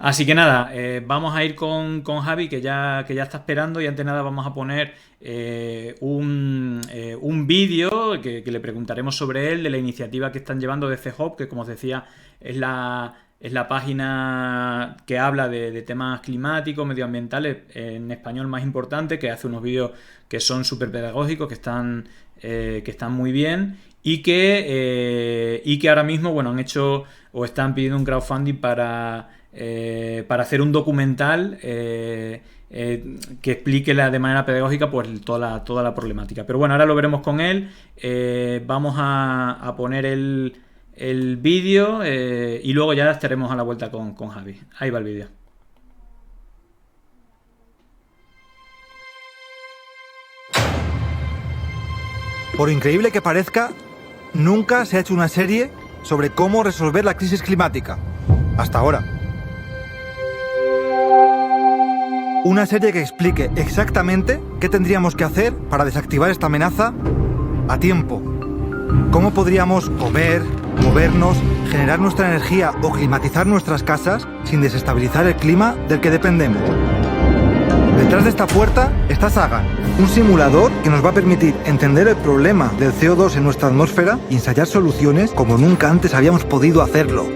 Así que nada, vamos a ir con Javi, que ya está esperando, y antes de nada vamos a poner un vídeo que le preguntaremos sobre él, de la iniciativa que están llevando de CHOP, que como os decía es la página que habla de temas climáticos, medioambientales, en español más importante, que hace unos vídeos que son súper pedagógicos, que están muy bien y que ahora mismo, bueno, han hecho o están pidiendo un crowdfunding para hacer un documental que explique de manera pedagógica pues toda la problemática. Pero bueno, ahora lo veremos con él. Vamos a poner el vídeo y luego ya estaremos a la vuelta con Javi. Ahí va el vídeo. Por increíble que parezca, nunca se ha hecho una serie sobre cómo resolver la crisis climática. Hasta ahora. Una serie que explique exactamente qué tendríamos que hacer para desactivar esta amenaza a tiempo. Cómo podríamos comer, movernos, generar nuestra energía o climatizar nuestras casas sin desestabilizar el clima del que dependemos. Detrás de esta puerta está Sagan, un simulador que nos va a permitir entender el problema del CO2 en nuestra atmósfera y ensayar soluciones como nunca antes habíamos podido hacerlo.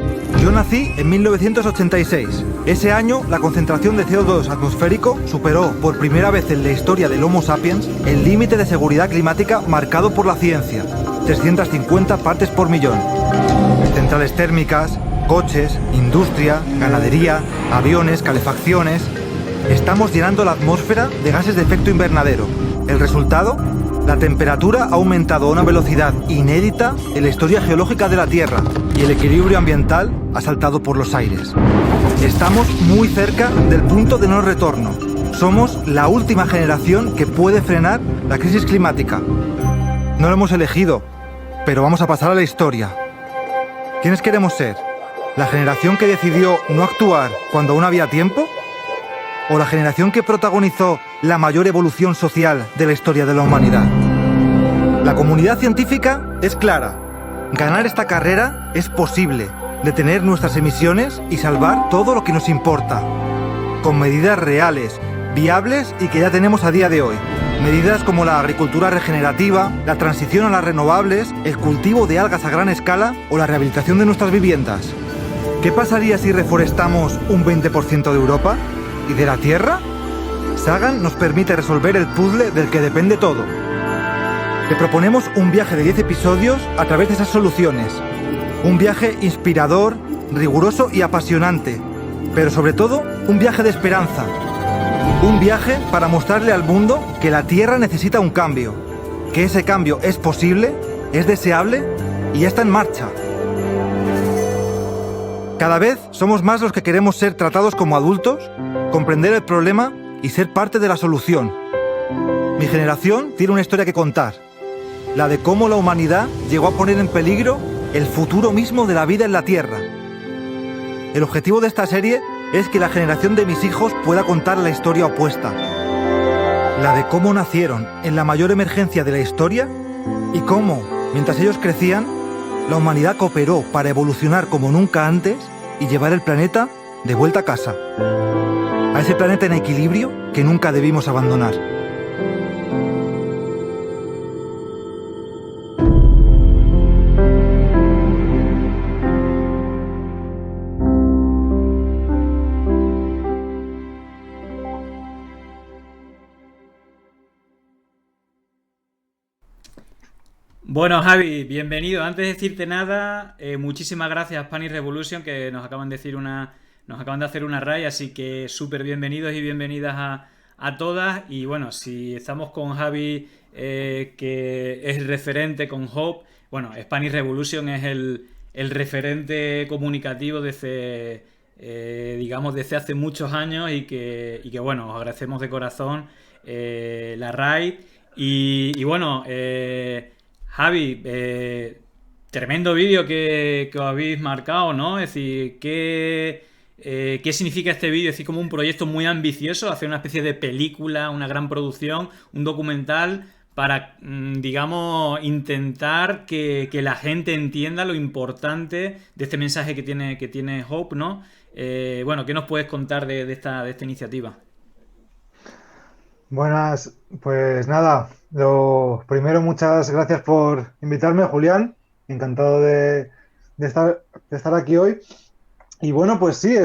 Yo nací en 1986. Ese año, la concentración de CO2 atmosférico superó por primera vez en la historia del Homo sapiens el límite de seguridad climática marcado por la ciencia, 350 partes por millón. Centrales térmicas, coches, industria, ganadería, aviones, calefacciones. Estamos llenando la atmósfera de gases de efecto invernadero. ¿El resultado? La temperatura ha aumentado a una velocidad inédita en la historia geológica de la Tierra y el equilibrio ambiental ha saltado por los aires. Estamos muy cerca del punto de no retorno. Somos la última generación que puede frenar la crisis climática. No lo hemos elegido, pero vamos a pasar a la historia. ¿Quiénes queremos ser? ¿La generación que decidió no actuar cuando aún había tiempo? ¿O la generación que protagonizó la mayor evolución social de la historia de la humanidad? La comunidad científica es clara. Ganar esta carrera es posible. Detener nuestras emisiones y salvar todo lo que nos importa. Con medidas reales, viables y que ya tenemos a día de hoy. Medidas como la agricultura regenerativa, la transición a las renovables, el cultivo de algas a gran escala o la rehabilitación de nuestras viviendas. ¿Qué pasaría si reforestamos un 20% de Europa? ¿Y de la Tierra? Sagan nos permite resolver el puzzle del que depende todo. Te proponemos un viaje de 10 episodios a través de esas soluciones. Un viaje inspirador, riguroso y apasionante, pero sobre todo un viaje de esperanza. Un viaje para mostrarle al mundo que la Tierra necesita un cambio, que ese cambio es posible, es deseable y ya está en marcha. Cada vez somos más los que queremos ser tratados como adultos, comprender el problema y ser parte de la solución. Mi generación tiene una historia que contar, la de cómo la humanidad llegó a poner en peligro el futuro mismo de la vida en la Tierra. El objetivo de esta serie es que la generación de mis hijos pueda contar la historia opuesta, la de cómo nacieron en la mayor emergencia de la historia y cómo, mientras ellos crecían, la humanidad cooperó para evolucionar como nunca antes y llevar el planeta de vuelta a casa. A ese planeta en equilibrio que nunca debimos abandonar. Bueno, Javi, bienvenido. Antes de decirte nada, muchísimas gracias a Spanish Revolution, que nos acaban de hacer una raid, así que súper bienvenidos y bienvenidas a todas. Y bueno, si estamos con Javi, que es referente con Hope, bueno, Spanish Revolution es el referente comunicativo digamos, desde hace muchos años y que bueno, os agradecemos de corazón la raid. Y bueno, Javi, tremendo vídeo que os habéis marcado, ¿no? Es decir, ¿qué significa este vídeo? Es decir, como un proyecto muy ambicioso, hacer una especie de película, una gran producción, un documental para, digamos, intentar que la gente entienda lo importante de este mensaje que tiene Hope, ¿no? Bueno, ¿qué nos puedes contar de esta iniciativa? Buenas, pues nada, lo primero, muchas gracias por invitarme, Julián. Encantado de estar aquí hoy. Y bueno, pues sí,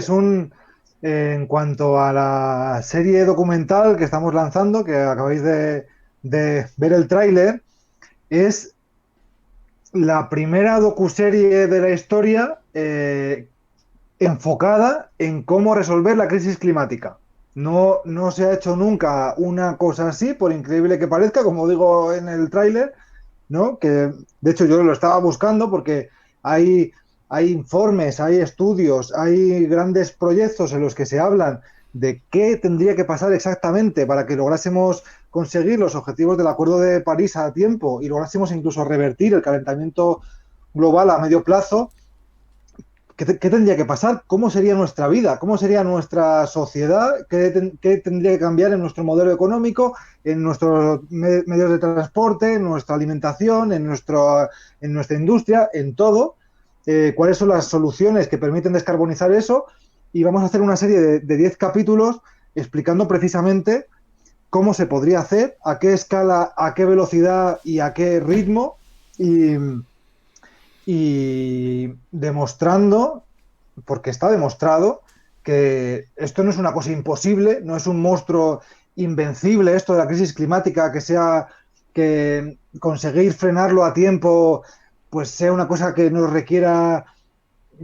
en cuanto a la serie documental que estamos lanzando, que acabáis de ver el tráiler, es la primera docuserie de la historia enfocada en cómo resolver la crisis climática. No se ha hecho nunca una cosa así, por increíble que parezca, como digo en el tráiler, ¿no? Que de hecho yo lo estaba buscando porque hay, hay informes, hay estudios, hay grandes proyectos en los que se hablan de qué tendría que pasar exactamente para que lográsemos conseguir los objetivos del Acuerdo de París a tiempo y lográsemos incluso revertir el calentamiento global a medio plazo. ¿Qué tendría que pasar? ¿Cómo sería nuestra vida? ¿Cómo sería nuestra sociedad? ¿Qué tendría que cambiar en nuestro modelo económico, en nuestros medios de transporte, en nuestra alimentación, en nuestra industria, en todo? ¿Cuáles son las soluciones que permiten descarbonizar eso? Y vamos a hacer una serie de 10 capítulos explicando precisamente cómo se podría hacer, a qué escala, a qué velocidad y a qué ritmo. Y, y demostrando, porque está demostrado, que esto no es una cosa imposible, no es un monstruo invencible esto de la crisis climática, que conseguir frenarlo a tiempo pues sea una cosa que nos requiera,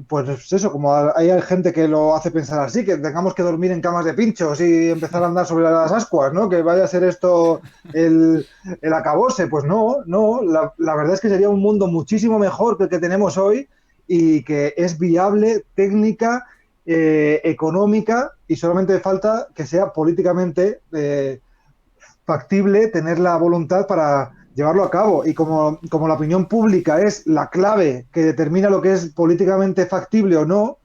pues eso, como hay gente que lo hace pensar así, que tengamos que dormir en camas de pinchos y empezar a andar sobre las ascuas, ¿no? Que vaya a ser esto el acabose. Pues no, la verdad es que sería un mundo muchísimo mejor que el que tenemos hoy y que es viable, técnica, económica, y solamente falta que sea políticamente factible tener la voluntad para llevarlo a cabo. Y como la opinión pública es la clave que determina lo que es políticamente factible o no,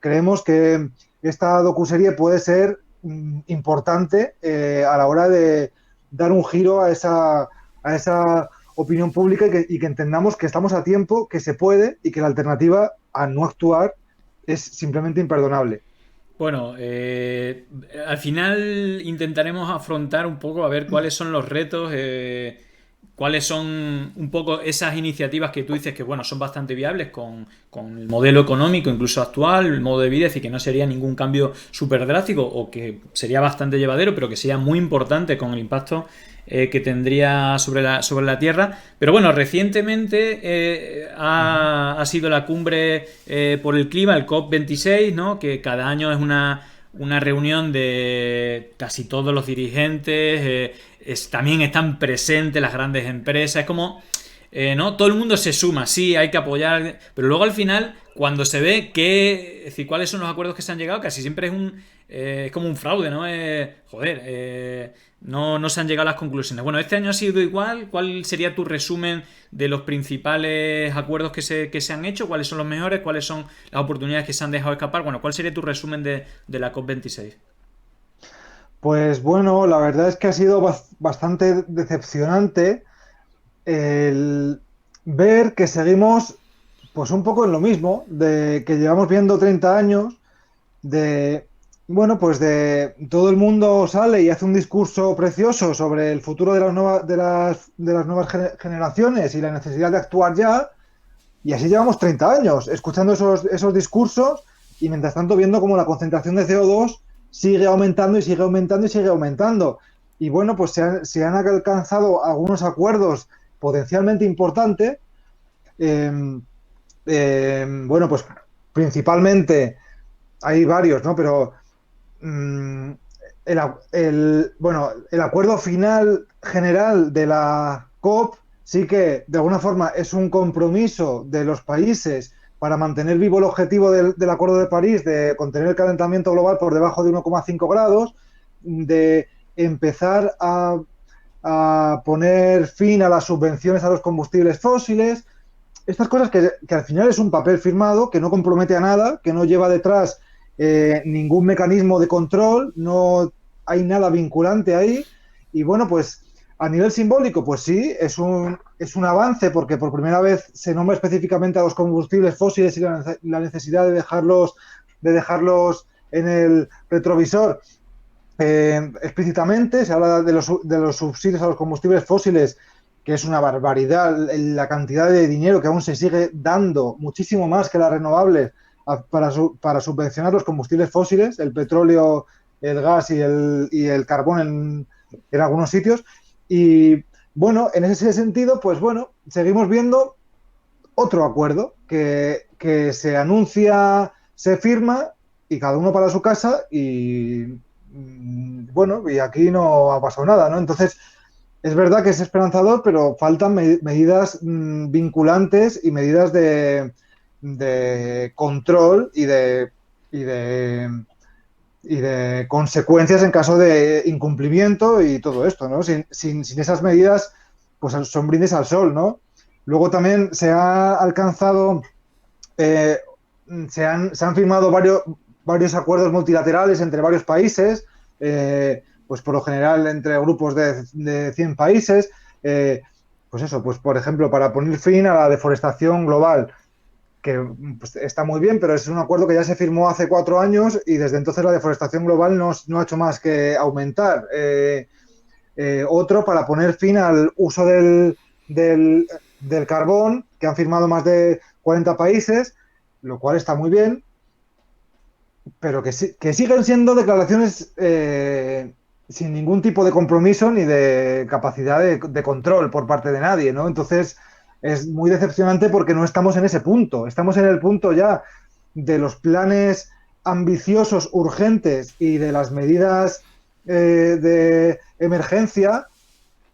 creemos que esta docuserie puede ser importante a la hora de dar un giro a esa opinión pública y que entendamos que estamos a tiempo, que se puede y que la alternativa a no actuar es simplemente imperdonable. Bueno, al final intentaremos afrontar un poco a ver cuáles son los retos, cuáles son un poco esas iniciativas que tú dices que, bueno, son bastante viables con el modelo económico incluso actual, el modo de vida, es decir, que no sería ningún cambio súper drástico o que sería bastante llevadero, pero que sería muy importante con el impacto que tendría sobre la Tierra. Pero bueno, recientemente ha sido la cumbre por el clima, el COP26, ¿no? Que cada año es una reunión de casi todos los dirigentes, también están presentes las grandes empresas, es como, ¿no? Todo el mundo se suma, sí, hay que apoyar, pero luego al final, cuando se ve es decir, cuáles son los acuerdos que se han llegado, casi siempre es como un fraude, ¿no? No se han llegado a las conclusiones. Bueno, este año ha sido igual. ¿Cuál sería tu resumen de los principales acuerdos que se han hecho? ¿Cuáles son los mejores? ¿Cuáles son las oportunidades que se han dejado escapar? Bueno, ¿cuál sería tu resumen de la COP26? Pues bueno, la verdad es que ha sido bastante decepcionante el ver que seguimos pues un poco en lo mismo, de que llevamos viendo 30 años, de, bueno, pues de todo el mundo sale y hace un discurso precioso sobre el futuro de las nuevas generaciones y la necesidad de actuar ya, y así llevamos 30 años, escuchando esos discursos y mientras tanto viendo cómo la concentración de CO2 sigue aumentando y sigue aumentando y sigue aumentando. Y bueno, pues se han alcanzado algunos acuerdos potencialmente importantes. Eh, bueno, pues principalmente hay varios, ¿no? Pero mmm, el acuerdo final general de la COP sí que de alguna forma es un compromiso de los países para mantener vivo el objetivo del Acuerdo de París de contener el calentamiento global por debajo de 1,5 grados, de empezar a poner fin a las subvenciones a los combustibles fósiles. Estas cosas que al final es un papel firmado, que no compromete a nada, que no lleva detrás ningún mecanismo de control, no hay nada vinculante ahí. Y bueno, pues a nivel simbólico, pues sí, es un avance porque por primera vez se nombra específicamente a los combustibles fósiles y la necesidad de dejarlos de dejarlos en el retrovisor explícitamente. Se habla de los subsidios a los combustibles fósiles, que es una barbaridad la cantidad de dinero que aún se sigue dando, muchísimo más que las renovables, para subvencionar los combustibles fósiles, el petróleo, el gas y el carbón en algunos sitios. Y bueno, en ese sentido, pues bueno, seguimos viendo otro acuerdo que se anuncia, se firma y cada uno para su casa y bueno, y aquí no ha pasado nada, ¿no? Entonces, es verdad que es esperanzador, pero faltan medidas vinculantes y medidas de control y de consecuencias en caso de incumplimiento y todo esto, ¿no? Sin esas medidas, pues son brindis al sol, ¿no? Luego también se ha alcanzado, se han firmado varios acuerdos multilaterales entre varios países, pues por lo general entre grupos de 100 países, pues eso, pues por ejemplo, para poner fin a la deforestación global, que pues, está muy bien, pero es un acuerdo que ya se firmó hace 4 años y desde entonces la deforestación global no ha hecho más que aumentar. Otro para poner fin al uso del carbón, que han firmado más de 40 países, lo cual está muy bien, pero que siguen siendo declaraciones sin ningún tipo de compromiso ni de capacidad de control por parte de nadie, ¿no? Entonces es muy decepcionante porque no estamos en ese punto. Estamos en el punto ya de los ambiciosos, urgentes y de las medidas de emergencia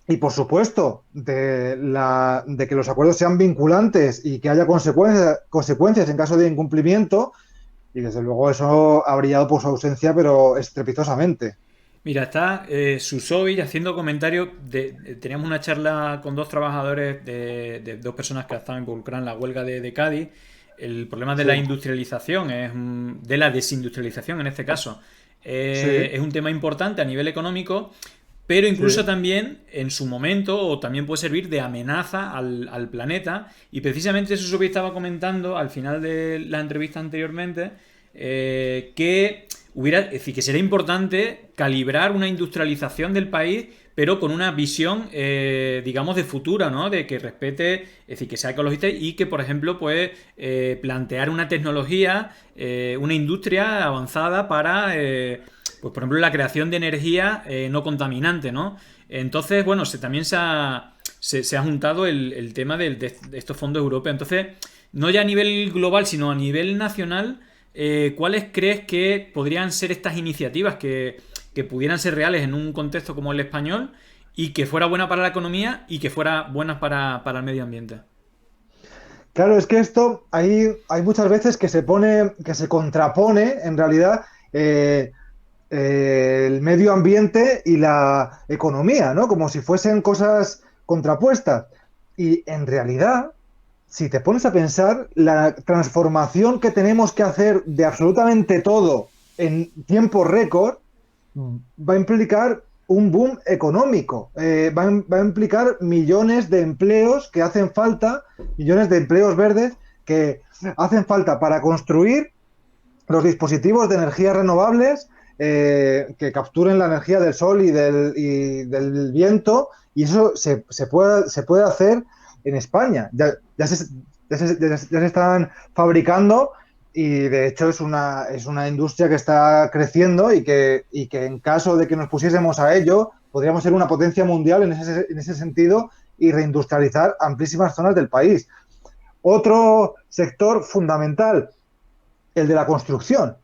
y, por supuesto, de que los acuerdos sean vinculantes y que haya consecuencias en caso de incumplimiento. Y desde luego eso ha brillado por su ausencia, pero estrepitosamente. Mira, está Susovic haciendo comentarios. Teníamos una charla con dos trabajadores de dos personas que estaban involucradas en la huelga de Cádiz. El problema de Sí. la industrialización, de la desindustrialización en este caso, Sí, es un tema importante a nivel económico, pero incluso sí. también en su momento, o también puede servir de amenaza al planeta. Y precisamente Susovic estaba comentando al final de la entrevista anteriormente que es decir, que sería importante calibrar una industrialización del país, pero con una visión, digamos, de futura, ¿no? De que respete, es decir, que sea ecologista y que, por ejemplo, pues plantear una tecnología, una industria avanzada para, pues, por ejemplo, la creación de energía no contaminante, ¿no? Entonces, bueno, también se ha juntado el tema de estos fondos europeos. Entonces, no ya a nivel global, sino a nivel nacional. ¿Cuáles crees que podrían ser estas iniciativas que pudieran ser reales en un contexto como el español y que fuera buena para la economía y que fuera buena para el medio ambiente? Claro, es que esto hay muchas veces que se contrapone en realidad el medio ambiente y la economía, ¿no? Como si fuesen cosas contrapuestas. Y en realidad, si te pones a pensar, la transformación que tenemos que hacer de absolutamente todo en tiempo récord va a implicar un boom económico, va a implicar millones de empleos que hacen falta, millones de empleos verdes que hacen falta para construir los dispositivos de energías renovables que capturen la energía del sol y del viento, y eso se puede hacer en España. Ya se están fabricando y de hecho es una industria que está creciendo y que en caso de que nos pusiésemos a ello, podríamos ser una potencia mundial en ese sentido y reindustrializar amplísimas zonas del país. Otro sector fundamental, el de la construcción,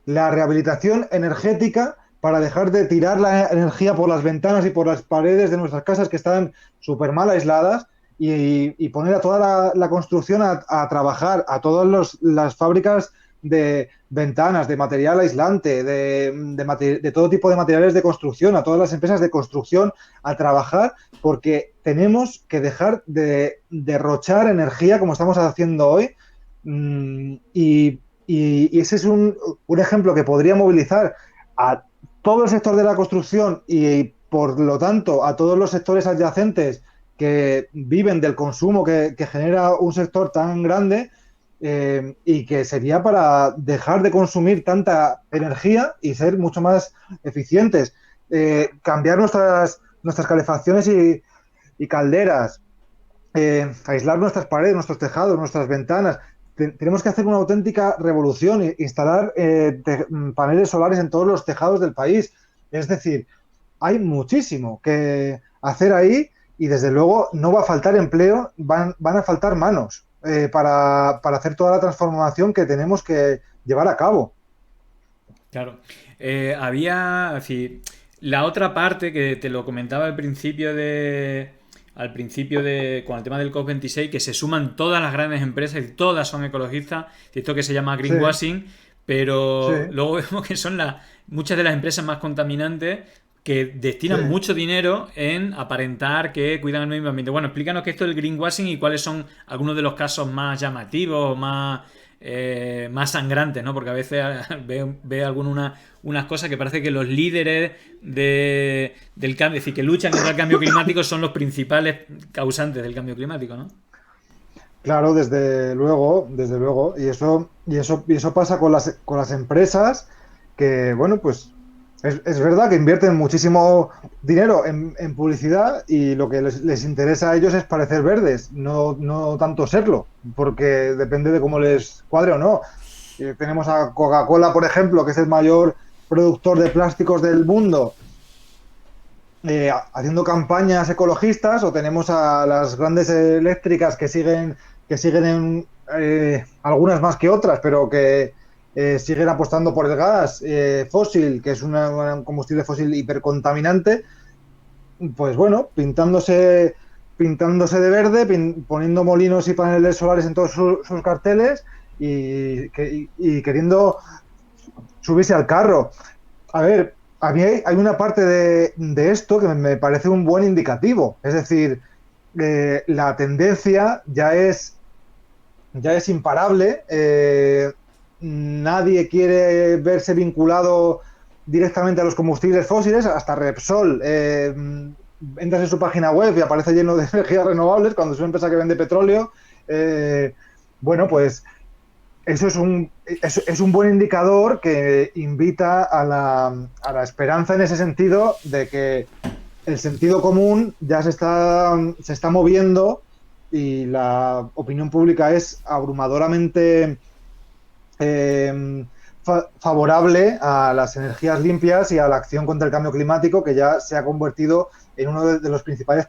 la rehabilitación energética para dejar de tirar la energía por las ventanas y por las paredes de nuestras casas que están súper mal aisladas y poner a toda la construcción a trabajar, a todas las fábricas de ventanas, de material aislante, de todo tipo de materiales de construcción, a todas las empresas de construcción a trabajar, porque tenemos que dejar de derrochar energía como estamos haciendo hoy. Y ese es un ejemplo que podría movilizar a todo el sector de la construcción y, por lo tanto, a todos los sectores adyacentes que viven del consumo que genera un sector tan grande y que sería para dejar de consumir tanta energía y ser mucho más eficientes. Cambiar nuestras calefacciones y calderas, aislar nuestras paredes, nuestros tejados, nuestras ventanas. Tenemos que hacer una auténtica revolución e instalar paneles solares en todos los tejados del país. Es decir, hay muchísimo que hacer ahí y desde luego no va a faltar empleo, van a faltar manos para hacer toda la transformación que tenemos que llevar a cabo. Claro. Había, así, la otra parte que te lo comentaba con el tema del COP26, que se suman todas las grandes empresas y todas son ecologistas, y esto que se llama Sí, greenwashing, sí, pero luego vemos que son muchas de las empresas más contaminantes que sí. destinan mucho dinero en aparentar que cuidan el medio ambiente. Bueno, explícanos qué es esto del greenwashing y cuáles son algunos de los casos más llamativos, más sangrantes, ¿no? Porque a veces ve unas cosas que parece que los líderes del cambio, es decir, que luchan contra el cambio climático son los principales causantes del cambio climático, ¿no? Claro, desde luego. Y eso pasa con las empresas que, bueno, pues es verdad que invierten muchísimo dinero en publicidad y lo que les interesa a ellos es parecer verdes, no tanto serlo, porque depende de cómo les cuadre o no. Tenemos a Coca-Cola, por ejemplo, que es el mayor productor de plásticos del mundo, haciendo campañas ecologistas, o tenemos a las grandes eléctricas que siguen algunas más que otras, pero que siguen apostando por el gas fósil, que es un combustible fósil hipercontaminante, pues bueno, pintándose de verde, poniendo molinos y paneles solares en todos sus carteles y queriendo subirse al carro. A ver, a mí hay una parte de esto que me parece un buen indicativo. Es decir, la tendencia ya es imparable. Nadie quiere verse vinculado directamente a los combustibles fósiles, hasta Repsol. Entras en su página web y aparece lleno de energías renovables cuando es una empresa que vende petróleo. Bueno, pues eso es un buen indicador que invita a la esperanza en ese sentido de que el sentido común ya se está moviendo y la opinión pública es abrumadoramente favorable a las energías limpias y a la acción contra el cambio climático, que ya se ha convertido en uno de los principales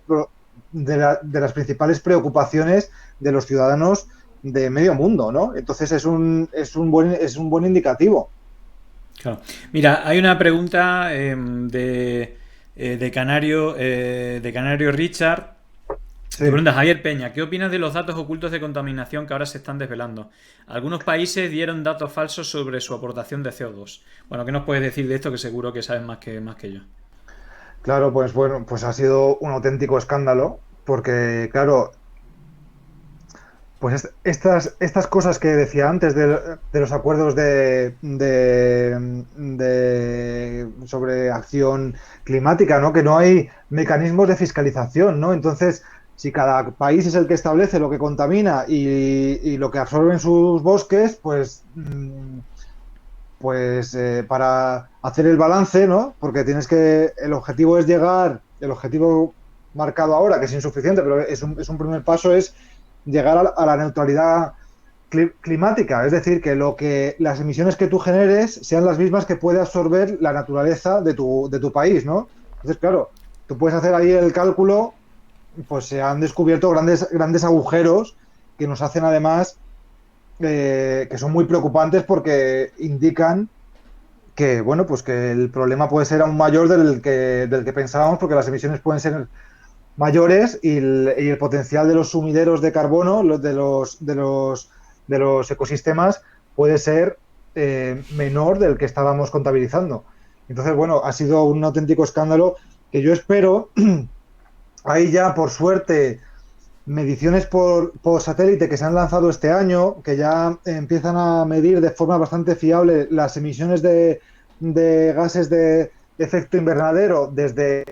de las principales preocupaciones de los ciudadanos de medio mundo, ¿no? Entonces es un buen indicativo. Claro. Mira, hay una pregunta de Canario Richard. Sí. Te pregunta Javier Peña, ¿qué opinas de los datos ocultos de contaminación que ahora se están desvelando? Algunos países dieron datos falsos sobre su aportación de CO2. Bueno, ¿qué nos puedes decir de esto? Que seguro que sabes más que yo. Claro, pues bueno, pues ha sido un auténtico escándalo, porque claro, pues estas cosas que decía antes de los acuerdos sobre acción climática, ¿no? Que no hay mecanismos de fiscalización, ¿no? Entonces, si cada país es el que establece lo que contamina y lo que absorbe en sus bosques, pues para hacer el balance, ¿no? Porque el objetivo es el objetivo marcado ahora, que es insuficiente, pero es un primer paso, es llegar a la neutralidad climática, es decir, que las emisiones que tú generes sean las mismas que puede absorber la naturaleza de tu país, ¿no? Entonces, claro, tú puedes hacer ahí el cálculo, pues se han descubierto grandes agujeros que nos hacen además que son muy preocupantes porque indican que, bueno, pues que el problema puede ser aún mayor del que pensábamos, porque las emisiones pueden ser mayores y el potencial de los sumideros de carbono, de los ecosistemas, puede ser menor del que estábamos contabilizando. Entonces, bueno, ha sido un auténtico escándalo que yo espero. Hay ya, por suerte, mediciones por satélite que se han lanzado este año, que ya empiezan a medir de forma bastante fiable las emisiones de gases de efecto invernadero desde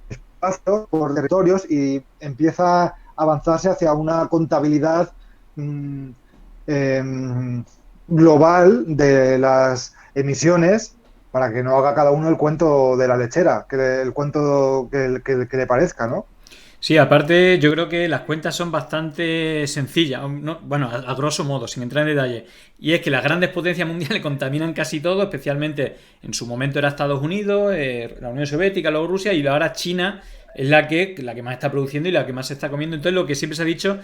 espacio por territorios, y empieza a avanzarse hacia una contabilidad mm, em, global de las emisiones para que no haga cada uno el cuento de la lechera, el cuento que le parezca, ¿no? Sí, aparte yo creo que las cuentas son bastante sencillas, bueno, a grosso modo, sin entrar en detalle. Y es que las grandes potencias mundiales contaminan casi todo, especialmente en su momento era Estados Unidos, la Unión Soviética, luego Rusia y ahora China es la que más está produciendo y la que más se está comiendo. Entonces lo que siempre se ha dicho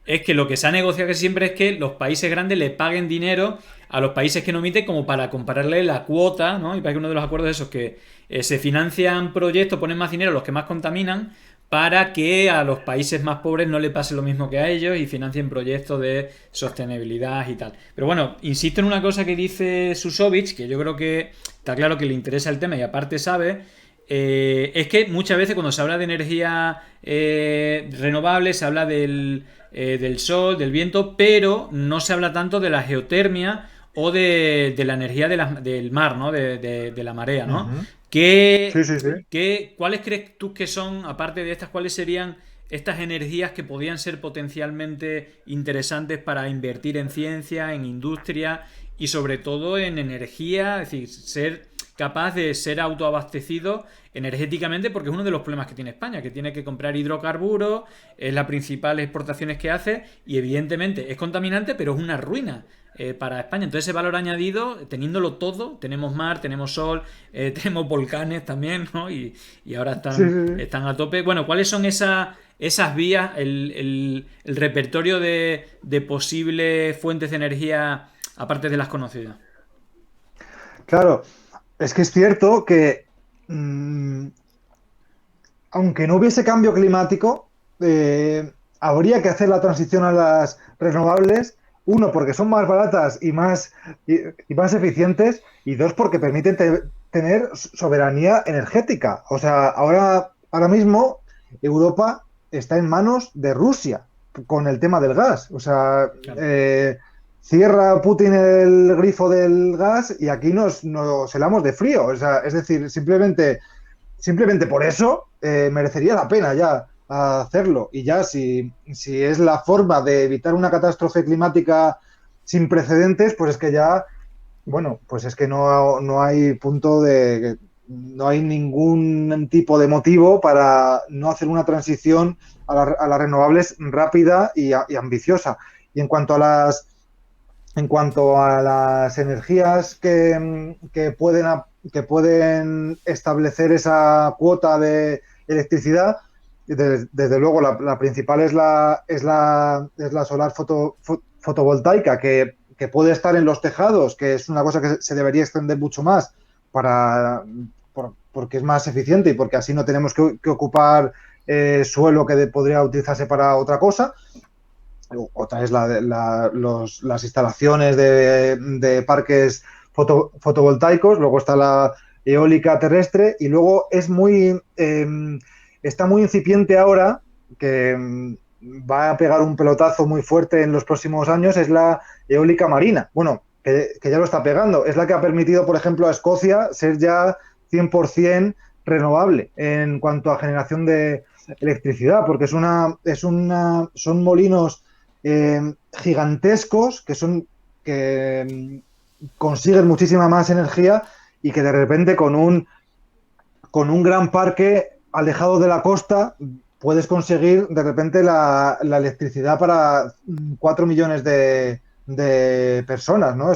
es que lo que se ha negociado que siempre es que los países grandes le paguen dinero a los países que no emiten como para compararle la cuota, ¿no? Y para que uno de los acuerdos de esos que se financian proyectos, ponen más dinero a los que más contaminan para que a los países más pobres no le pase lo mismo que a ellos y financien proyectos de sostenibilidad y tal. Pero bueno, insisto en una cosa que dice Susovich, que yo creo que está claro que le interesa el tema y aparte sabe, es que muchas veces cuando se habla de energía renovable se habla del sol, del viento, pero no se habla tanto de la geotermia o de la energía del mar, ¿no? De la marea, ¿no? Ujú. Sí, ¿Qué, sí, sí. ¿Cuáles crees tú que son, aparte de estas, cuáles serían estas energías que podrían ser potencialmente interesantes para invertir en ciencia, en industria y sobre todo en energía? Es decir, ser capaz de ser autoabastecido energéticamente, porque es uno de los problemas que tiene España, que tiene que comprar hidrocarburos, es la principal exportaciones que hace y evidentemente es contaminante, pero es una ruina para España. Entonces ese valor añadido, teniéndolo todo, tenemos mar, tenemos sol, tenemos volcanes también, ¿no? Y ahora Sí, están, sí, sí. están a tope. Bueno, ¿cuáles son esas vías, el repertorio de posibles fuentes de energía aparte de las conocidas? Claro, es que es cierto que mm, aunque no hubiese cambio climático, habría que hacer la transición a las renovables. Uno, porque son más baratas y más eficientes. Y dos, porque permiten tener soberanía energética. O sea, ahora mismo Europa está en manos de Rusia con el tema del gas. O sea, Claro. eh, cierra Putin el grifo del gas y aquí nos helamos de frío. O sea, es decir, simplemente por eso merecería la pena ya hacerlo. Y ya si es la forma de evitar una catástrofe climática sin precedentes, pues es que ya, bueno, pues es que no hay punto de, no hay ningún tipo de motivo para no hacer una transición a las renovables rápida y ambiciosa. Y en cuanto a las energías que pueden establecer esa cuota de electricidad, desde luego la principal es la solar fotovoltaica, que puede estar en los tejados, que es una cosa que se debería extender mucho más porque es más eficiente y porque así no tenemos que ocupar suelo que podría utilizarse para otra cosa. Otra es las instalaciones de parques fotovoltaicos, luego está la eólica terrestre y luego está muy incipiente ahora, que va a pegar un pelotazo muy fuerte en los próximos años, es la eólica marina. Bueno, que ya lo está pegando. Es la que ha permitido, por ejemplo, a Escocia ser ya 100% renovable en cuanto a generación de electricidad, porque son molinos gigantescos que consiguen muchísima más energía y que de repente con un gran parque alejado de la costa puedes conseguir de repente la electricidad para 4 millones de personas, ¿no?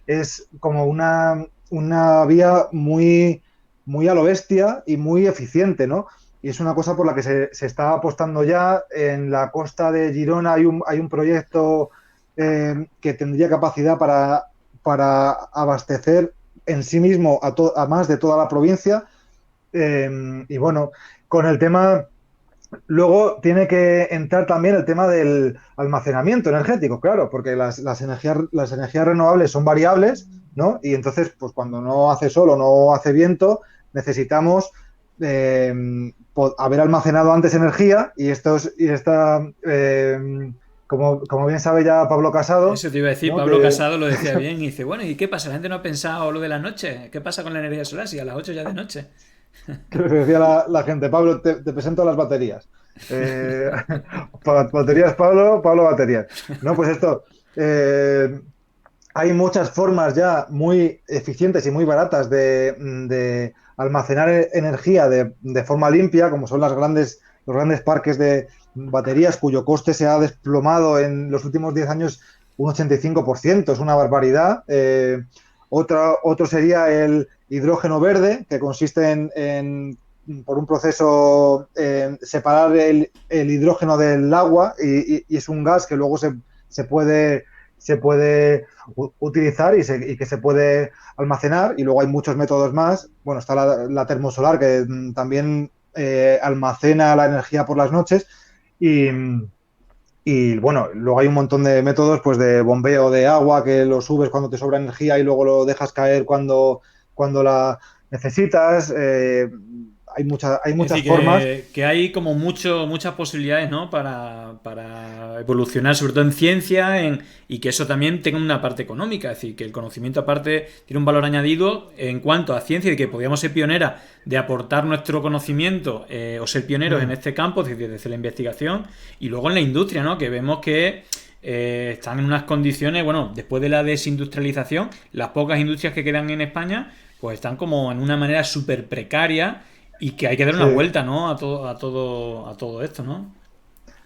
Es como una vía muy a lo bestia y muy eficiente, ¿no? Y es una cosa por la que se está apostando ya. En la costa de Girona hay un proyecto que tendría capacidad para abastecer en sí mismo a más de toda la provincia. Y bueno, con el tema, luego tiene que entrar también el tema del almacenamiento energético, claro, porque las energías renovables son variables, ¿no? Y entonces, pues cuando no hace sol o no hace viento, necesitamos haber almacenado antes energía como bien sabe ya Pablo Casado, Eso te iba a decir, ¿no? Pablo Que Casado lo decía bien y dice, bueno, ¿y qué pasa? La gente no ha pensado lo de la noche. ¿Qué pasa con la energía solar si a las 8 ya es de noche? que decía la gente, Pablo, te presento las baterías. Baterías, Pablo, Pablo, baterías. No, pues esto. Hay muchas formas ya muy eficientes y muy baratas de almacenar energía de forma limpia, como son los grandes parques de baterías, cuyo coste se ha desplomado en los últimos 10 años un 85%. Es una barbaridad. Otro sería el hidrógeno verde, que consiste por un proceso, separar el hidrógeno del agua y es un gas que luego se puede utilizar y que se puede almacenar. Y luego hay muchos métodos más. Bueno, está la termosolar, que también almacena la energía por las noches. Y, y bueno, luego hay un montón de métodos, pues de bombeo de agua, que lo subes cuando te sobra energía y luego lo dejas caer cuando la necesitas. Hay Es muchas decir, formas. que hay como muchas posibilidades, ¿no? Para evolucionar, sobre todo en ciencia, y que eso también tenga una parte económica. Es decir, que el conocimiento aparte tiene un valor añadido en cuanto a ciencia y que podríamos ser pioneras de aportar nuestro conocimiento o ser pioneros en Mm, este campo, es decir, desde la investigación, y luego en la industria, ¿no? Que vemos que están en unas condiciones, bueno, después de la desindustrialización, las pocas industrias que quedan en España, pues están como en una manera súper precaria y que hay que dar sí. una vuelta, ¿no? A todo esto, ¿no?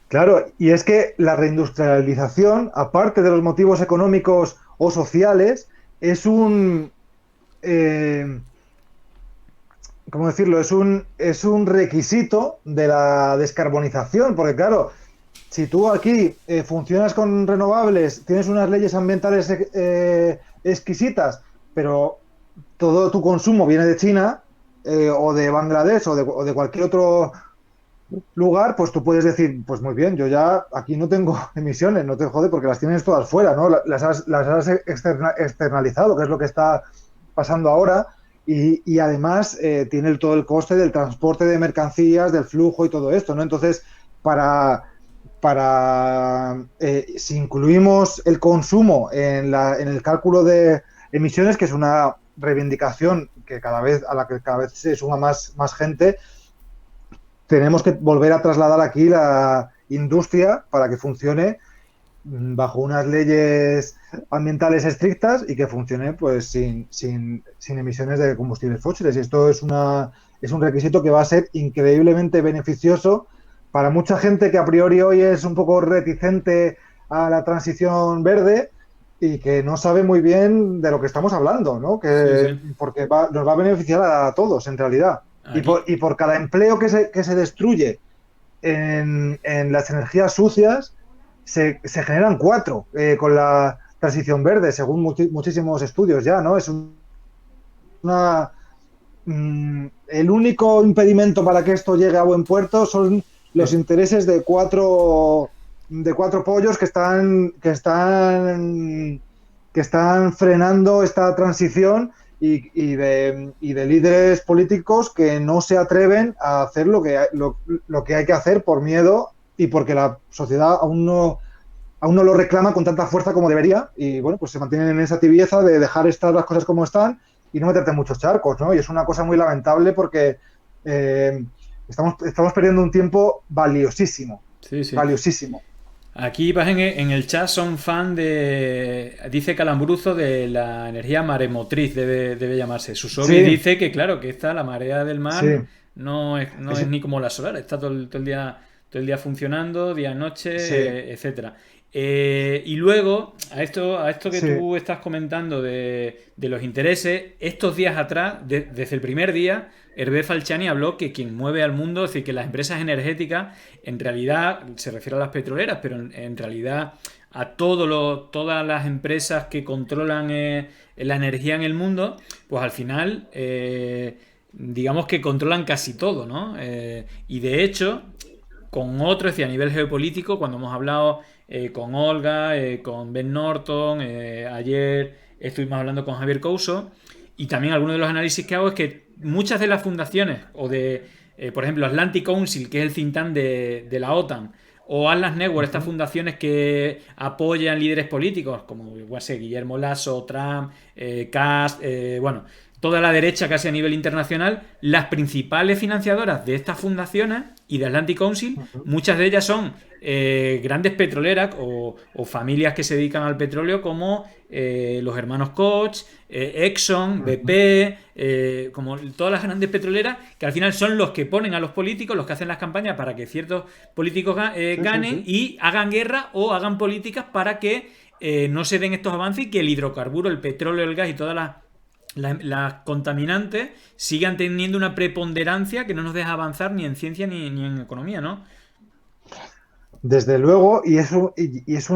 Claro, y es que la reindustrialización, aparte de los motivos económicos o sociales, es eh, ¿cómo decirlo? Es un requisito de la descarbonización, porque claro, si tú aquí funcionas con renovables, tienes unas leyes ambientales exquisitas, pero todo tu consumo viene de China, o de Bangladesh o de cualquier otro lugar, pues tú puedes decir, pues muy bien, yo ya aquí no tengo emisiones, no te jode porque las tienes todas fuera, ¿no? Las has externalizado, que es lo que está pasando ahora, y además tiene todo el coste del transporte de mercancías, del flujo y todo esto, ¿no? Entonces, si incluimos el consumo en el cálculo de emisiones, que es una reivindicación a la que cada vez se suma más gente, tenemos que volver a trasladar aquí la industria para que funcione bajo unas leyes ambientales estrictas y que funcione pues sin emisiones de combustibles fósiles. Y esto es un requisito que va a ser increíblemente beneficioso para mucha gente que a priori hoy es un poco reticente a la transición verde y que no sabe muy bien de lo que estamos hablando, ¿no? Sí, sí. Porque nos va a beneficiar a todos en realidad. Y Aquí, por cada empleo que se destruye en las energías sucias, se generan cuatro con la transición verde, según muchísimos estudios ya, ¿no? Una, el único impedimento para que esto llegue a buen puerto son los es, intereses de cuatro pollos que están frenando esta transición y de líderes políticos que no se atreven a hacer lo que hay que hacer por miedo y porque la sociedad aún no lo reclama con tanta fuerza como debería, y bueno, pues se mantienen en esa tibieza de dejar estar las cosas como están y no meterte en muchos charcos, ¿no? Y es una cosa muy lamentable porque eh, estamos perdiendo un tiempo valiosísimo, sí, sí. valiosísimo. Aquí vas en el chat, son fan de. Dice Calambruzo de la energía maremotriz, debe llamarse. Susobi Sí, dice que, claro, que esta, la marea del sí, mar, no es es, ni como la solar, está todo el día funcionando, día, noche, sí, etcétera. Y luego, a esto que sí, tú estás comentando de los intereses, estos días atrás, desde el primer día, Hervé Falciani habló que quien mueve al mundo, es decir, que las empresas energéticas, en realidad, se refiere a las petroleras, pero en realidad a todas las empresas que controlan la energía en el mundo, pues al final, digamos que controlan casi todo, ¿no? Y de hecho, con otros, es decir, a nivel geopolítico, cuando hemos hablado con Olga, con Ben Norton, ayer estuvimos hablando con Javier Couso, y también algunos de los análisis que hago es que muchas de las fundaciones, por ejemplo, Atlantic Council, que es el think tank de la OTAN, o Atlas Network, estas uh-huh, fundaciones que apoyan líderes políticos, como Guillermo Lasso, Trump, Cast, bueno, toda la derecha casi a nivel internacional, las principales financiadoras de estas fundaciones y de Atlantic Council, muchas de ellas son grandes petroleras o familias que se dedican al petróleo como los hermanos Koch, Exxon, BP, como todas las grandes petroleras, que al final son los que ponen a los políticos, los que hacen las campañas para que ciertos políticos ganen y hagan guerra o hagan políticas para que no se den estos avances y que el hidrocarburo, el petróleo, el gas y todas las contaminantes sigan teniendo una preponderancia que no nos deja avanzar ni en ciencia ni en economía, ¿no? Desde luego, y es un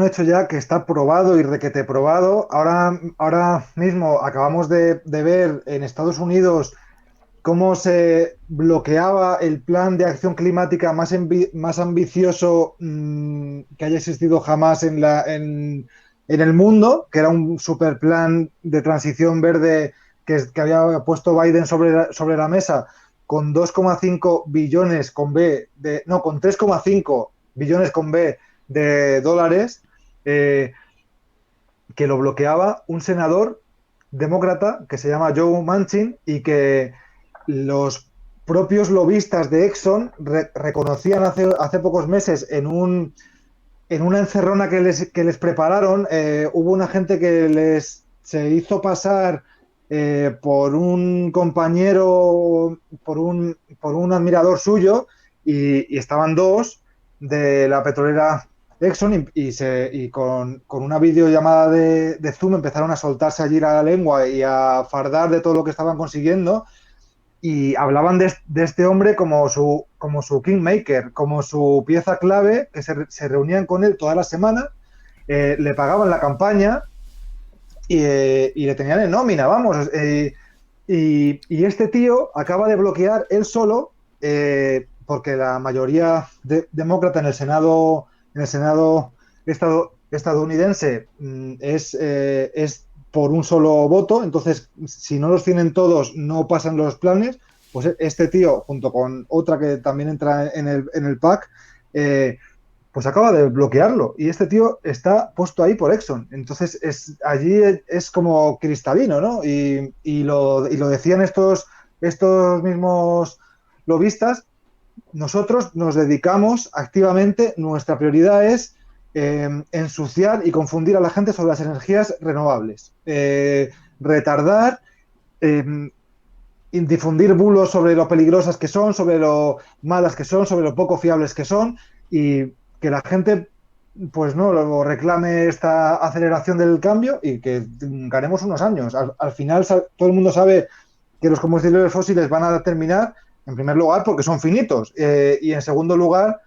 hecho ya que está probado y requete probado. Ahora mismo acabamos de ver en Estados Unidos cómo se bloqueaba el plan de acción climática más ambicioso que haya existido jamás en el mundo, que era un super plan de transición verde que había puesto Biden sobre la mesa, con 2,5 billones con 3,5 billones con B de dólares, que lo bloqueaba un senador demócrata que se llama Joe Manchin, y que los propios lobistas de Exxon reconocían hace pocos meses en una encerrona que les prepararon. Hubo una gente que se hizo pasar por un compañero, por un admirador suyo, y estaban dos de la petrolera Exxon y con una videollamada de Zoom empezaron a soltarse allí la lengua y a fardar de todo lo que estaban consiguiendo, y hablaban de este hombre como su kingmaker, como su pieza clave, que se reunían con él toda la semana, le pagaban la campaña y le tenían en nómina, vamos. Y este tío acaba de bloquear él solo, porque la mayoría demócrata en el Senado estadounidense es por un solo voto. Entonces, si no los tienen todos, no pasan los planes. Pues este tío, junto con otra que también entra en el PAC, pues acaba de bloquearlo, y este tío está puesto ahí por Exxon. Entonces allí es como cristalino, ¿no? Y lo decían estos mismos lobistas. Nosotros nos dedicamos activamente, nuestra prioridad es ensuciar y confundir a la gente sobre las energías renovables, retardar, difundir bulos sobre lo peligrosas que son, sobre lo malas que son, sobre lo poco fiables que son, y que la gente pues no lo reclame esta aceleración del cambio y que ganemos unos años. Al final todo el mundo sabe que los combustibles fósiles van a terminar, en primer lugar porque son finitos, y en segundo lugar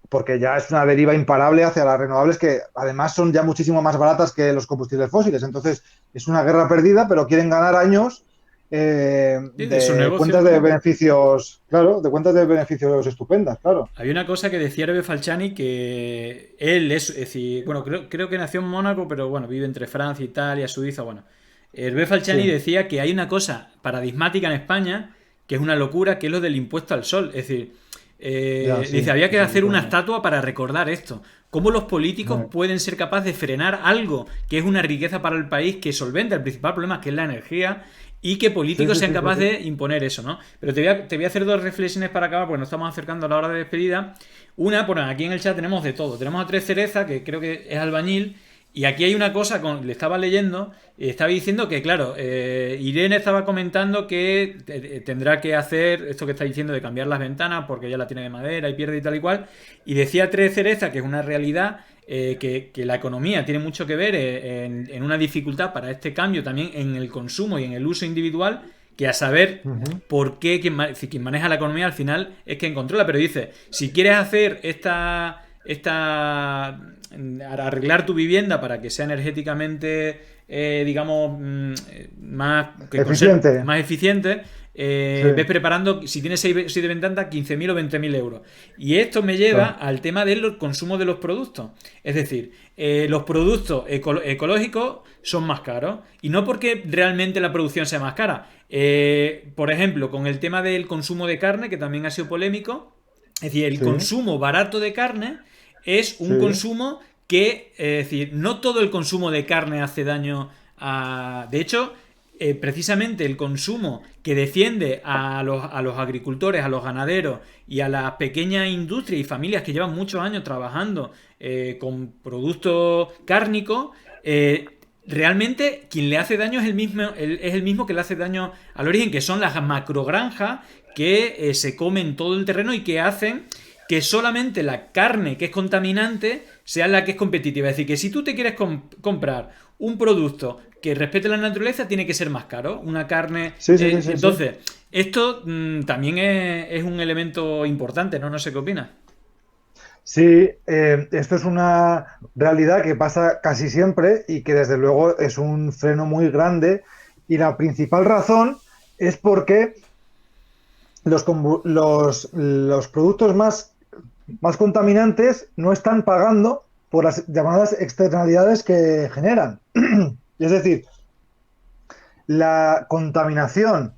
porque ya es una deriva imparable hacia las renovables, que además son ya muchísimo más baratas que los combustibles fósiles. Entonces es una guerra perdida, pero quieren ganar años de cuentas de beneficios, claro, de cuentas de beneficios estupendas, claro. Hay una cosa que decía Hervé Falciani, que él es decir, bueno, creo que nació en Mónaco, pero bueno, vive entre Francia, Italia, Suiza, bueno. Hervé Falciani decía que hay una cosa paradigmática en España, que es una locura, que es lo del impuesto al sol. Es decir, dice, había que hacer una estatua para recordar esto. ¿Cómo los políticos pueden ser capaces de frenar algo que es una riqueza para el país, que solventa el principal problema, que es la energía, y que políticos sean capaces de imponer eso, ¿no? Pero te voy a hacer dos reflexiones para acabar, porque nos estamos acercando a la hora de despedida. Una, bueno, aquí en el chat tenemos de todo. Tenemos a Tres Cereza, que creo que es albañil, y aquí hay una cosa, le estaba leyendo, estaba diciendo que, claro, Irene estaba comentando que tendrá que hacer esto que está diciendo de cambiar las ventanas porque ya la tiene de madera y pierde y tal y cual. Y decía Tres Cereza que es una realidad, que la economía tiene mucho que ver en una dificultad para este cambio también en el consumo y en el uso individual, que a saber por qué quien maneja la economía al final es quien controla. Pero dice, si quieres hacer arreglar tu vivienda para que sea energéticamente digamos más eficiente, ves preparando, si tienes 6 de ventana, 15.000 o 20.000 euros. Y esto me lleva al tema del consumo de los productos. Es decir, los productos ecológicos son más caros, y no porque realmente la producción sea más cara. Por ejemplo, con el tema del consumo de carne, que también ha sido polémico. Es decir, el consumo barato de carne es un consumo que, es decir, no todo el consumo de carne hace daño a... De hecho, precisamente el consumo que defiende a los agricultores, a los ganaderos y a las pequeñas industrias y familias que llevan muchos años trabajando con productos cárnicos, realmente quien le hace daño es el mismo que le hace daño al origen, que son las macrogranjas que se comen todo el terreno y que hacen que solamente la carne que es contaminante sea la que es competitiva. Es decir, que si tú te quieres comprar un producto que respete la naturaleza, tiene que ser más caro. Una carne... Sí, sí, sí, sí, sí. entonces, esto también es un elemento importante, ¿no? No sé qué opinas. Sí, esto es una realidad que pasa casi siempre y que desde luego es un freno muy grande y la principal razón es porque los productos más contaminantes no están pagando por las llamadas externalidades que generan. Es decir, la contaminación,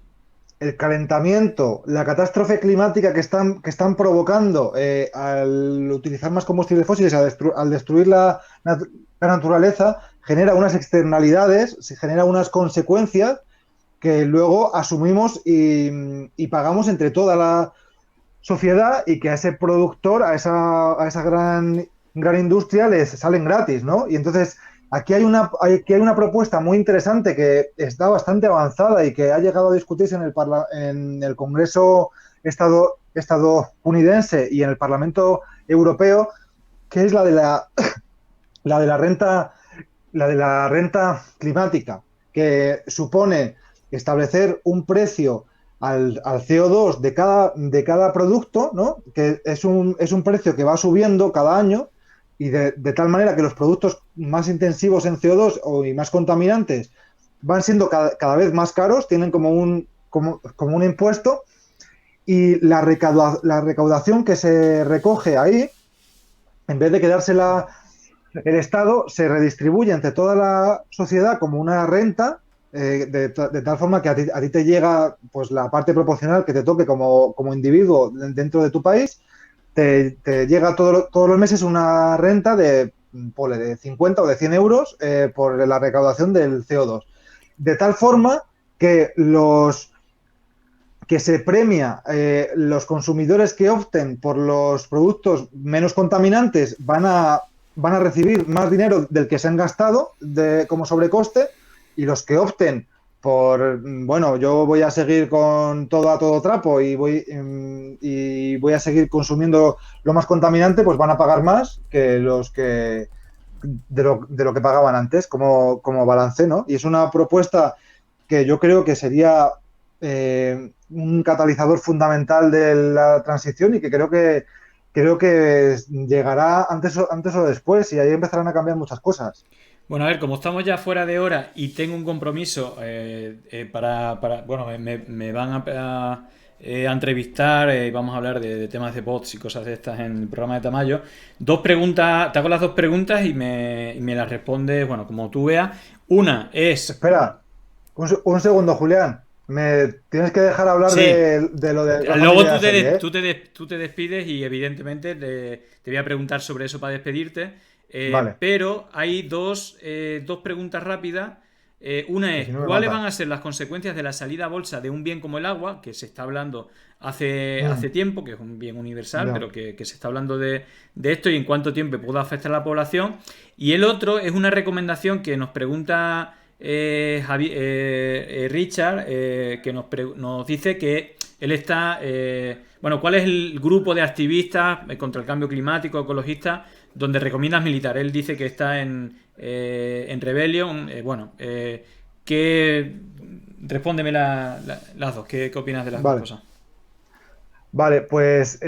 el calentamiento, la catástrofe climática que están provocando al utilizar más combustibles fósiles, al destruir la naturaleza, genera unas externalidades, se genera unas consecuencias que luego asumimos y pagamos entre toda la sociedad y que a ese productor, a esa gran industria les salen gratis, ¿no? Y entonces aquí hay una propuesta muy interesante que está bastante avanzada y que ha llegado a discutirse en el Congreso estadounidense y en el Parlamento Europeo, que es la de la renta climática, que supone establecer un precio al CO2 de cada producto, ¿no? Que es un precio que va subiendo cada año y de tal manera que los productos más intensivos en CO2 y más contaminantes van siendo cada vez más caros, tienen como un impuesto, y la recaudación que se recoge ahí, en vez de quedársela el Estado, se redistribuye entre toda la sociedad como una renta, de tal forma que a ti te llega pues la parte proporcional que te toque como individuo dentro de tu país, te llega todos los meses una renta de 50 o de 100 euros por la recaudación del CO2. De tal forma que se premia los consumidores que opten por los productos menos contaminantes van a recibir más dinero del que se han gastado como sobrecoste, y los que opten bueno, yo voy a seguir con todo a todo trapo y voy a seguir consumiendo lo más contaminante, pues van a pagar más que los que de lo que pagaban antes como balance, ¿no? Y es una propuesta que yo creo que sería un catalizador fundamental de la transición y que creo que llegará antes o después, y ahí empezarán a cambiar muchas cosas. Bueno, a ver, como estamos ya fuera de hora y tengo un compromiso bueno, me van a entrevistar, vamos a hablar de temas de bots y cosas de estas en el programa de Tamayo. Dos preguntas, te hago las dos preguntas y me las respondes, bueno, como tú veas. Una es... Espera, un segundo, Julián. Me tienes que dejar hablar Sí, de lo de la luego familia de la serie, ¿eh? tú te despides y evidentemente te voy a preguntar sobre eso para despedirte. Vale, Pero hay dos preguntas rápidas. Una que es, si no me ¿cuáles van matas. a ser las consecuencias de la salida a bolsa de un bien como el agua, que se está hablando hace Mm, tiempo, que es un bien universal, ya. pero que se está hablando de esto y en cuánto tiempo puede afectar a la población? Y el otro es una recomendación que nos pregunta Richard, que nos dice que él está... bueno, ¿cuál es el grupo de activistas contra el cambio climático, ecologistas, donde recomiendas militar? Él dice que está en Rebellion. Bueno, respóndeme las dos. ¿Qué opinas de las dos Vale, cosas? vale, pues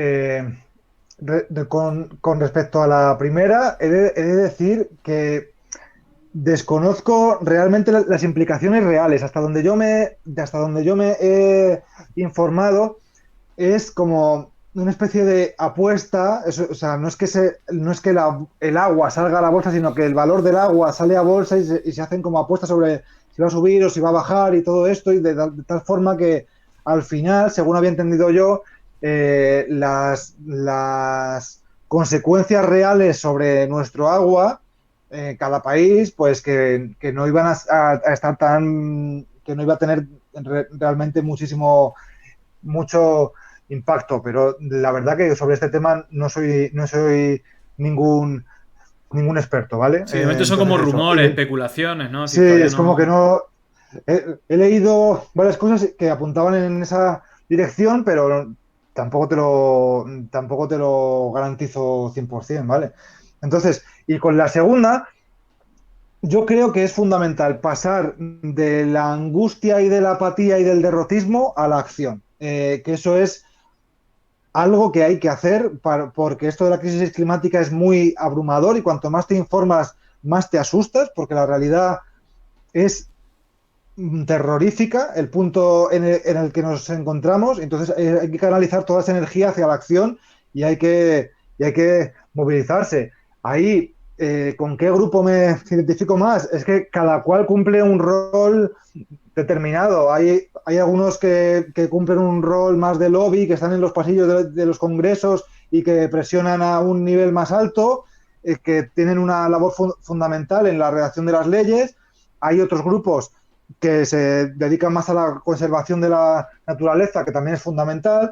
con respecto a la primera, he de decir que desconozco realmente las implicaciones reales. Hasta donde yo me he informado, es como una especie de apuesta. O sea, no es que el agua salga a la bolsa, sino que el valor del agua sale a bolsa y se hacen como apuestas sobre si va a subir o si va a bajar y todo esto, y de tal forma que al final, según había entendido yo, las consecuencias reales sobre nuestro agua, cada país, pues que no iban a estar que no iba a tener realmente mucho impacto, pero la verdad que sobre este tema no soy ningún experto, ¿vale? Sí, de momento son como Entonces eso. rumores, especulaciones, ¿no? Si Sí, todavía es como que no... no. He leído varias cosas que apuntaban en esa dirección, pero tampoco te lo garantizo 100%, ¿vale? Entonces, y con la segunda, yo creo que es fundamental pasar de la angustia y de la apatía y del derrotismo a la acción. Que eso es algo que hay que hacer porque esto de la crisis climática es muy abrumador y cuanto más te informas, más te asustas, porque la realidad es terrorífica el punto en el que nos encontramos. Entonces hay que canalizar toda esa energía hacia la acción y hay que movilizarse. Ahí, ¿con qué grupo me identifico más? Es que cada cual cumple un rol determinado. Hay algunos que cumplen un rol más de lobby, que están en los pasillos de los congresos y que presionan a un nivel más alto, que tienen una labor fundamental en la redacción de las leyes. Hay otros grupos que se dedican más a la conservación de la naturaleza, que también es fundamental.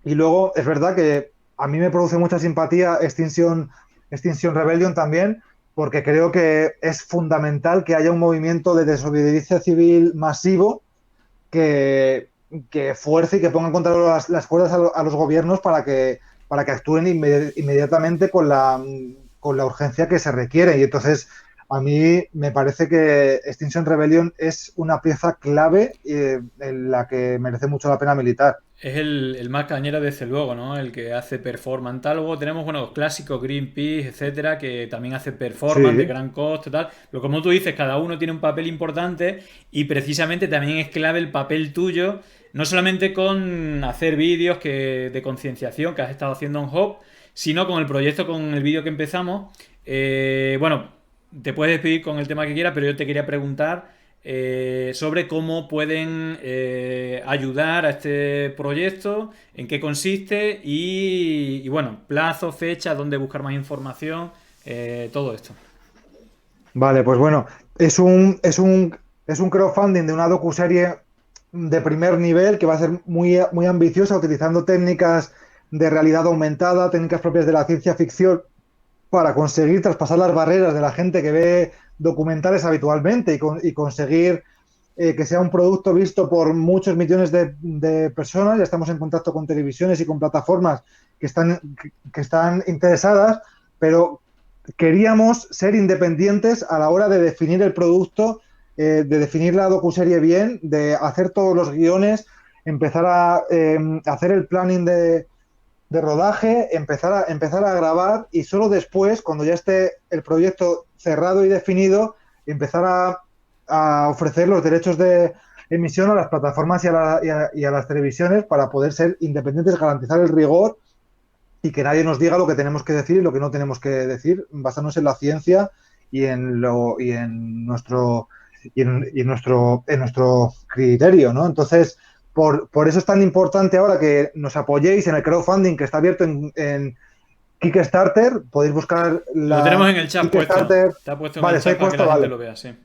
Y luego es verdad que a mí me produce mucha simpatía Extinction Rebellion también, porque creo que es fundamental que haya un movimiento de desobediencia civil masivo que, que fuerce y que ponga en contra las cuerdas a los gobiernos para que actúen inmediatamente con la urgencia que se requiere. Y entonces a mí me parece que Extinction Rebellion es una pieza clave en la que merece mucho la pena militar. Es el más cañero desde luego, ¿no? El que hace performance. Tal. Luego tenemos, bueno, los clásicos Greenpeace, etcétera, que también hace performance de Sí, gran coste, tal. Pero como tú dices, cada uno tiene un papel importante y precisamente también es clave el papel tuyo, no solamente con hacer vídeos de concienciación que has estado haciendo en Hop, sino con el proyecto, con el vídeo que empezamos. Bueno, te puedes despedir con el tema que quieras, pero yo te quería preguntar sobre cómo pueden ayudar a este proyecto, en qué consiste y, bueno, plazo, fecha, dónde buscar más información, todo esto. vale, pues bueno, es un crowdfunding de una docuserie de primer nivel que va a ser muy ambiciosa, utilizando técnicas de realidad aumentada, técnicas propias de la ciencia ficción, para conseguir traspasar las barreras de la gente que ve documentales habitualmente y conseguir que sea un producto visto por muchos millones de personas. Ya estamos en contacto con televisiones y con plataformas que están interesadas, pero queríamos ser independientes a la hora de definir el producto, de definir la docuserie bien, de hacer todos los guiones, empezar a hacer el planning de rodaje, empezar a grabar y solo después, cuando ya esté el proyecto cerrado y definido, empezar a ofrecer los derechos de emisión a las plataformas y a las televisiones para poder ser independientes, garantizar el rigor y que nadie nos diga lo que tenemos que decir y lo que no tenemos que decir, basándonos en la ciencia y en nuestro criterio, ¿no? Entonces, por eso es tan importante ahora que nos apoyéis en el crowdfunding que está abierto en Kickstarter. Podéis buscar Lo tenemos la en el chat puesto. Kickstarter. Está puesto en Vale, el está ahí chat para que la puesto, gente vale. lo vea, sí.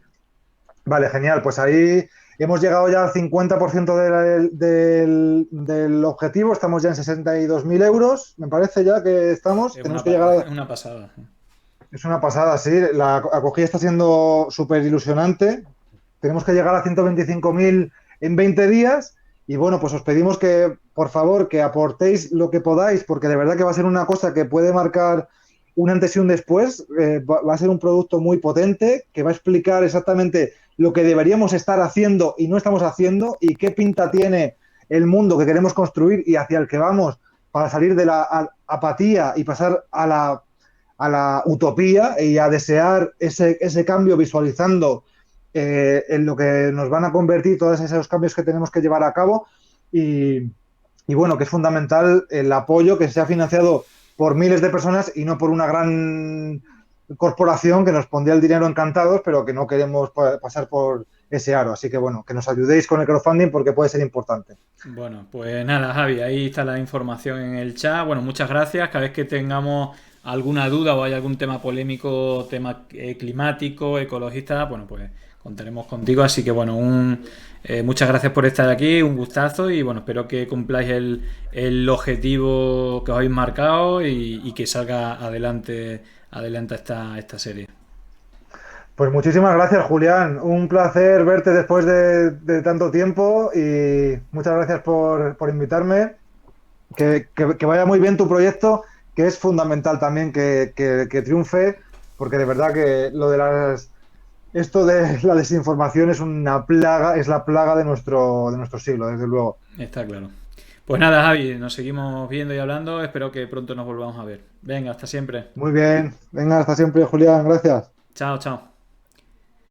Vale, genial. Pues ahí hemos llegado ya al 50% del objetivo. Estamos ya en 62.000 euros. Me parece ya que estamos. Es Tenemos que llegar a... es una pasada. Es una pasada, sí. La acogida está siendo súper ilusionante. Tenemos que llegar a 125.000 en 20 días. Y bueno, pues os pedimos que, por favor, que aportéis lo que podáis, porque de verdad que va a ser una cosa que puede marcar un antes y un después. Va a ser un producto muy potente que va a explicar exactamente lo que deberíamos estar haciendo y no estamos haciendo y qué pinta tiene el mundo que queremos construir y hacia el que vamos para salir de la apatía y pasar a la utopía y a desear ese cambio visualizando en lo que nos van a convertir todos esos cambios que tenemos que llevar a cabo y, y bueno, que es fundamental el apoyo que sea financiado por miles de personas y no por una gran corporación que nos pondría el dinero encantados, pero que no queremos pasar por ese aro. Así que bueno, que nos ayudéis con el crowdfunding porque puede ser importante. Bueno, pues nada, Javi, ahí está la información en el chat. Bueno, muchas gracias. Cada vez que tengamos alguna duda o hay algún tema polémico, tema climático, ecologista, bueno, pues contaremos contigo. Así que bueno, muchas gracias por estar aquí, un gustazo y bueno, espero que cumpláis el objetivo que os habéis marcado y que salga adelante esta serie. Pues muchísimas gracias, Julián. Un placer verte después de tanto tiempo y muchas gracias por invitarme. Que vaya muy bien tu proyecto, que es fundamental también que triunfe, porque de verdad que esto de la desinformación es una plaga, es la plaga de nuestro siglo, desde luego. Está claro. Pues nada, Javi, nos seguimos viendo y hablando. Espero que pronto nos volvamos a ver. Venga, hasta siempre. Muy bien. Venga, hasta siempre, Julián. Gracias. Chao, chao.